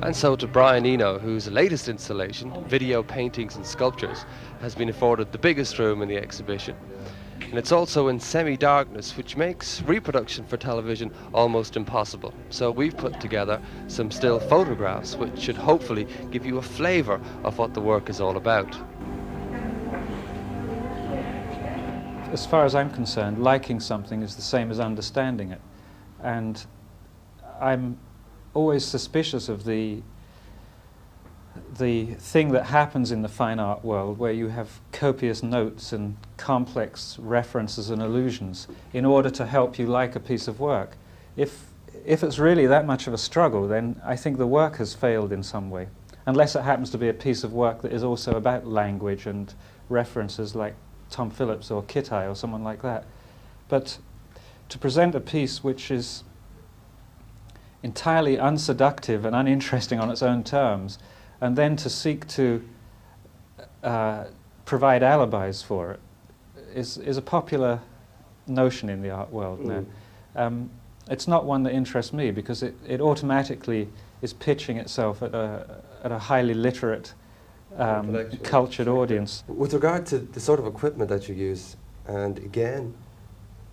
And so to Brian Eno, whose latest installation, Video Paintings and Sculptures, has been afforded the biggest room in the exhibition. And it's also in semi-darkness, which makes reproduction for television almost impossible. So we've put together some still photographs which should hopefully give you a flavour of what the work is all about. As far as I'm concerned, liking something is the same as understanding it. And I'm always suspicious of the thing that happens in the fine art world, where you have copious notes and complex references and allusions in order to help you like a piece of work. If it's really that much of a struggle, then I think the work has failed in some way, unless it happens to be a piece of work that is also about language and references, like Tom Phillips or Kittai or someone like that. But to present a piece which is entirely unseductive and uninteresting on its own terms, and then to seek to provide alibis for it, is a popular notion in the art world now. It's not one that interests me, because it automatically is pitching itself at a highly literate, cultured audience. With regard to the sort of equipment that you use, and again,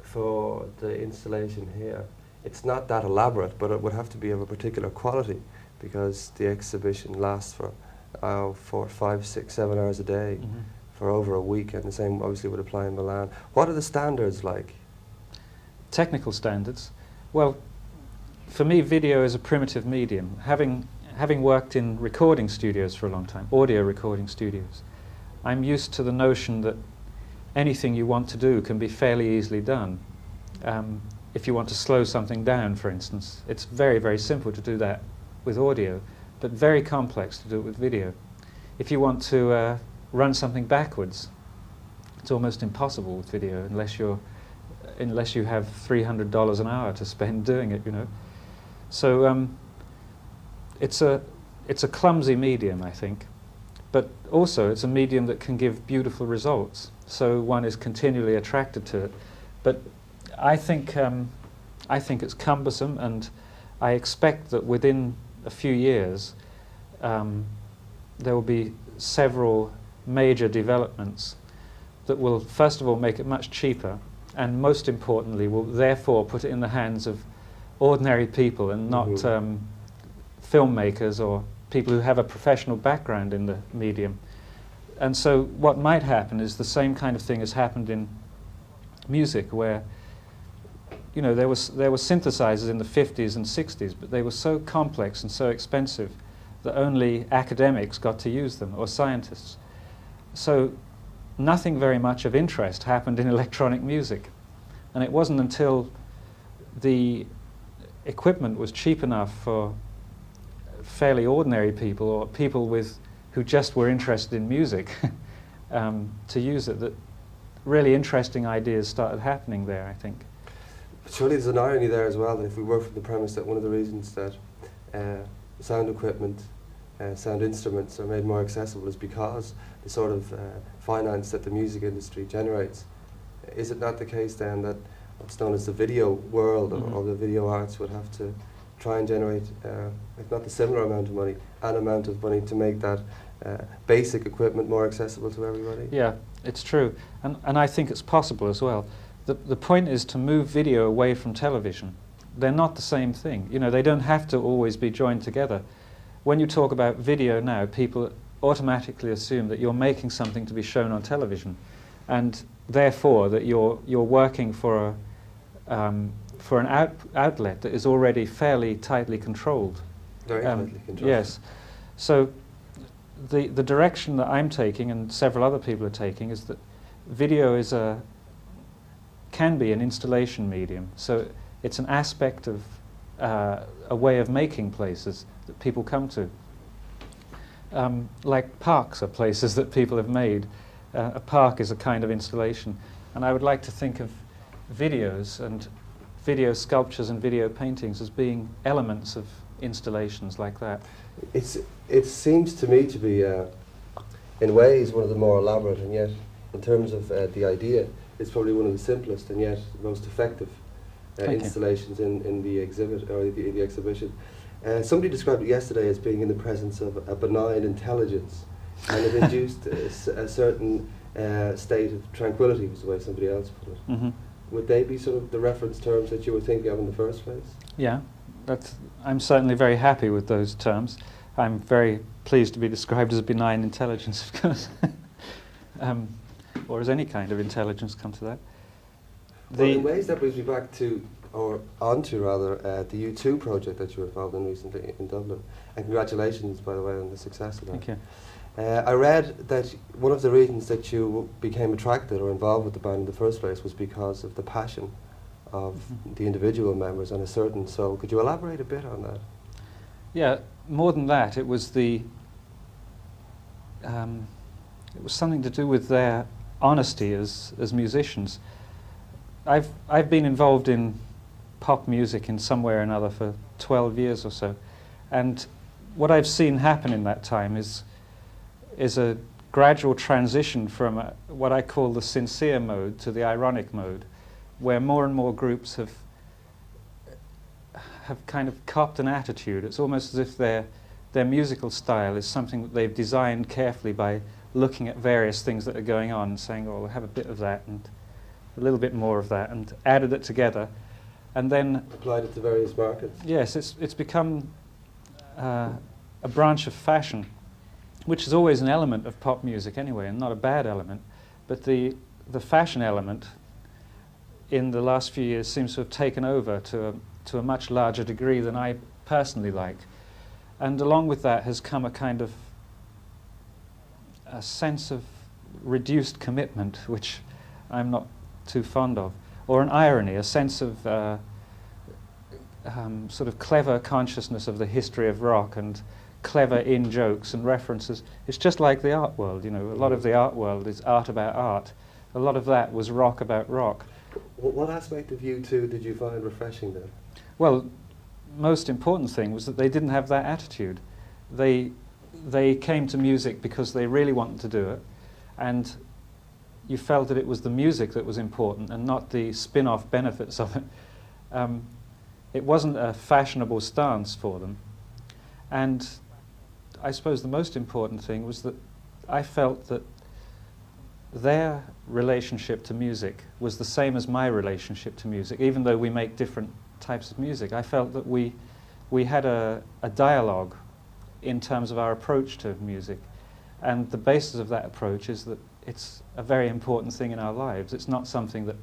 for the installation here, it's not that elaborate, but it would have to be of a particular quality, because the exhibition lasts for 4, 5, 6, 7 hours a day for over a week, and the same obviously would apply in Milan. What are the standards like? Technical standards? Well, for me, video is a primitive medium. Having worked in recording studios for a long time, audio recording studios, I'm used to the notion that anything you want to do can be fairly easily done. If you want to slow something down, for instance, it's very, very simple to do that with audio, but very complex to do it with video. If you want to run something backwards, it's almost impossible with video, unless you have $300 an hour to spend doing it, you know. So it's a clumsy medium, I think, but also it's a medium that can give beautiful results, so one is continually attracted to it. But I think it's cumbersome, and I expect that within a few years there will be several major developments that will, first of all, make it much cheaper, and most importantly will therefore put it in the hands of ordinary people and not filmmakers or people who have a professional background in the medium. And so what might happen is the same kind of thing has happened in music, where you know, there were synthesizers in the 50s and 60s, but they were so complex and so expensive that only academics got to use them, or scientists. So nothing very much of interest happened in electronic music. And it wasn't until the equipment was cheap enough for fairly ordinary people, or people who just were interested in music, to use it, that really interesting ideas started happening there, I think. Surely there's an irony there as well, that if we work from the premise that one of the reasons that sound equipment, sound instruments are made more accessible is because the sort of finance that the music industry generates. Is it not the case then that what's known as the video world or the video arts would have to try and generate, if not the similar amount of money, an amount of money to make that basic equipment more accessible to everybody? Yeah, it's true. And I think it's possible as well. The point is to move video away from television. They're not the same thing. You know, they don't have to always be joined together. When you talk about video now, people automatically assume that you're making something to be shown on television, and therefore that you're working for an outlet that is already fairly tightly controlled. Very tightly controlled. Yes. So the direction that I'm taking, and several other people are taking, is that video can be an installation medium. So it's an aspect of a way of making places that people come to. Like parks are places that people have made. A park is a kind of installation. And I would like to think of videos and video sculptures and video paintings as being elements of installations like that. It seems to me to be, in ways, one of the more elaborate, and yet, in terms of the idea, it's probably one of the simplest and yet the most effective installations in the exhibit or the exhibition. Somebody described it yesterday as being in the presence of a benign intelligence, and it induced a certain state of tranquility, was the way somebody else put it. Mm-hmm. Would they be sort of the reference terms that you were thinking of in the first place? Yeah, I'm certainly very happy with those terms. I'm very pleased to be described as a benign intelligence, of course. Or as any kind of intelligence, come to that. Well, in ways that brings me back to, or onto rather, the U2 project that you were involved in recently in Dublin. And congratulations, by the way, on the success of that. Thank you. I read that one of the reasons that you became attracted or involved with the band in the first place was because of the passion of the individual members and a certain soul. Could you elaborate a bit on that? Yeah, more than that, it was it was something to do with their honesty as musicians. I've been involved in pop music in some way or another for 12 years or so, and what I've seen happen in that time is a gradual transition from what I call the sincere mode to the ironic mode, where more and more groups have kind of copped an attitude. It's almost as if their musical style is something that they've designed carefully by looking at various things that are going on and saying, oh, we'll have a bit of that and a little bit more of that, and added it together. And then applied it to various markets? Yes, it's become a branch of fashion, which is always an element of pop music anyway, and not a bad element. But the fashion element in the last few years seems to have taken over to a much larger degree than I personally like. And along with that has come a kind of a sense of reduced commitment, which I'm not too fond of, or an irony, a sense of sort of clever consciousness of the history of rock and clever in-jokes and references. It's just like the art world, you know. A lot of the art world is art about art. A lot of that was rock about rock. What aspect of U2 did you find refreshing then? Well, most important thing was that they didn't have that attitude. They came to music because they really wanted to do it, and you felt that it was the music that was important and not the spin-off benefits of it. It wasn't a fashionable stance for them. And I suppose the most important thing was that I felt that their relationship to music was the same as my relationship to music, even though we make different types of music. I felt that we had a dialogue in terms of our approach to music. And the basis of that approach is that it's a very important thing in our lives. It's not something that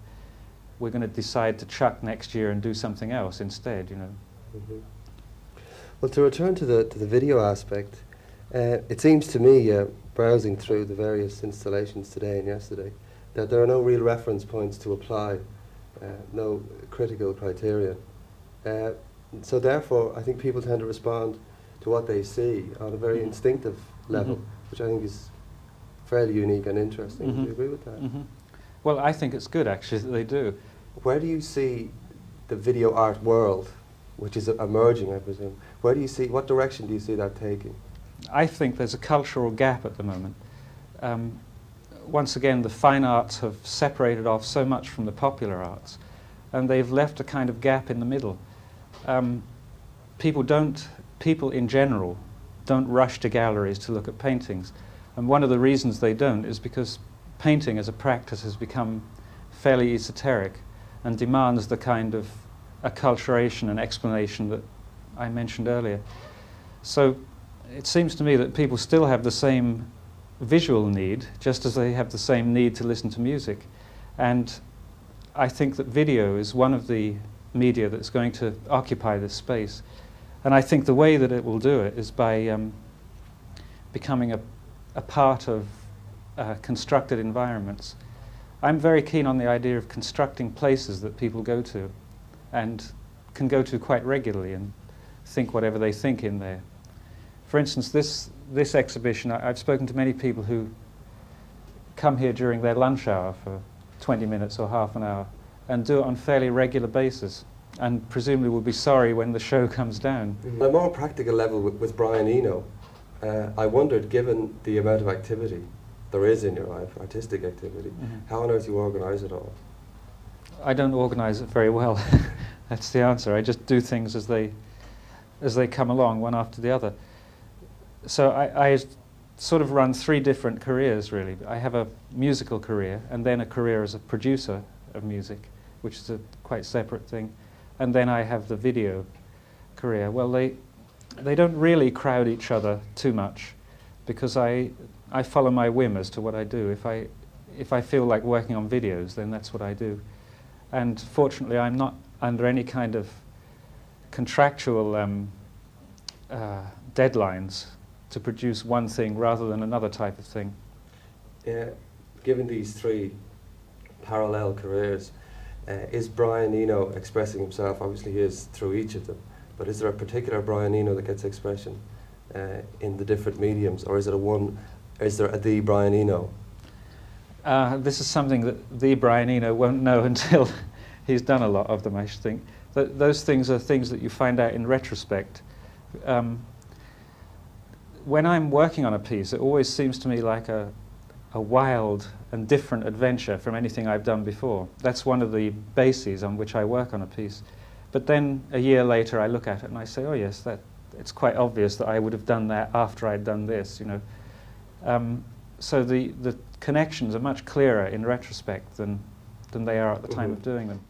we're going to decide to chuck next year and do something else instead, you know. Mm-hmm. Well, to return to the video aspect, it seems to me, browsing through the various installations today and yesterday, that there are no real reference points to apply, no critical criteria. So therefore, I think people tend to respond to what they see on a very instinctive level, which I think is fairly unique and interesting. Do you agree with that? Well, I think it's good, actually, that they do. Where do you see the video art world, which is emerging, I presume? What direction do you see that taking? I think there's a cultural gap at the moment. Once again, the fine arts have separated off so much from the popular arts, and they've left a kind of gap in the middle. People in general don't rush to galleries to look at paintings, and one of the reasons they don't is because painting as a practice has become fairly esoteric and demands the kind of acculturation and explanation that I mentioned earlier. So it seems to me that people still have the same visual need, just as they have the same need to listen to music. And I think that video is one of the media that's going to occupy this space. And I think the way that it will do it is by becoming a part of constructed environments. I'm very keen on the idea of constructing places that people go to and can go to quite regularly and think whatever they think in there. For instance, this exhibition, I've spoken to many people who come here during their lunch hour for 20 minutes or half an hour and do it on a fairly regular basis, and presumably will be sorry when the show comes down. On a more practical level with Brian Eno, I wondered, given the amount of activity there is in your life, artistic activity, how on earth you organise it all? I don't organise it very well. That's the answer. I just do things as as they come along, one after the other. So I sort of run 3 different careers, really. I have a musical career, and then a career as a producer of music, which is a quite separate thing. And then I have the video career. Well, they don't really crowd each other too much, because I follow my whim as to what I do. If I feel like working on videos, then that's what I do. And fortunately, I'm not under any kind of contractual deadlines to produce one thing rather than another type of thing. Given these 3 parallel careers, is Brian Eno expressing himself? Obviously he is through each of them, but is there a particular Brian Eno that gets expression in the different mediums, or is there a the Brian Eno? This is something that the Brian Eno won't know until he's done a lot of them, I should think. Those things are things that you find out in retrospect. When I'm working on a piece, it always seems to me like a wild and different adventure from anything I've done before. That's one of the bases on which I work on a piece. But then a year later I look at it and I say, oh yes, it's quite obvious that I would have done that after I'd done this, you know. So the connections are much clearer in retrospect than they are at the time of doing them.